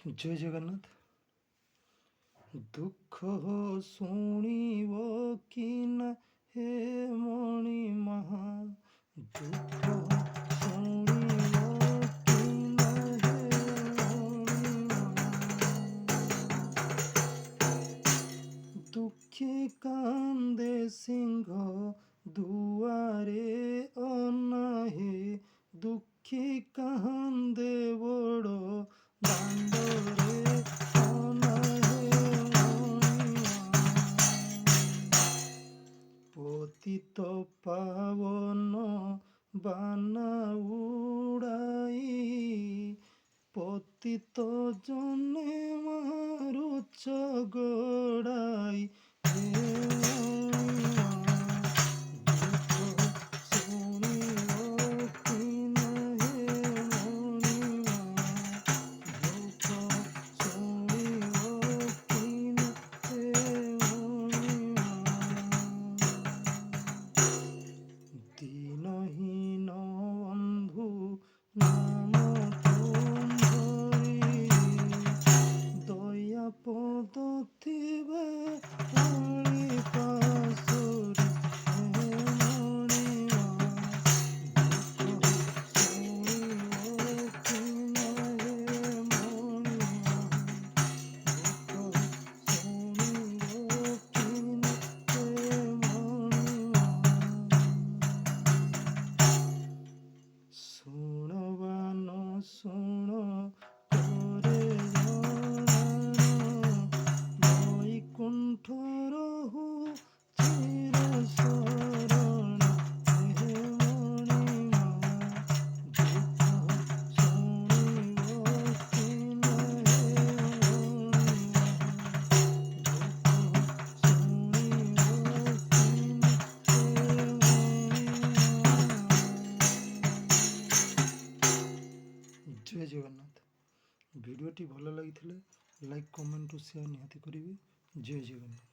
जय जगन्नाथ। दुख शुणव कि न हे मणि महा, दुख शुणव कि न हे मणि महा। दुखी कांदे सिंह दुआरे अनाहे, दुखी कांदे बड़ दांडरे पतित पावन बाना उड़ाई, पतित जने मारुच गड़ाई। दीनहीन बंधु नाम तुम्हारी, दया पद थिबे मणि पासुरी। शुणवान शुण करे वैकुंठ रहु चिर शरण। हे मणि दुख शुणव कि न हे जय जगन्नाथ। भिडियोटी भल लगी लाइक कमेंट और शेयर निहाती करेंगे। जय जगन्नाथ।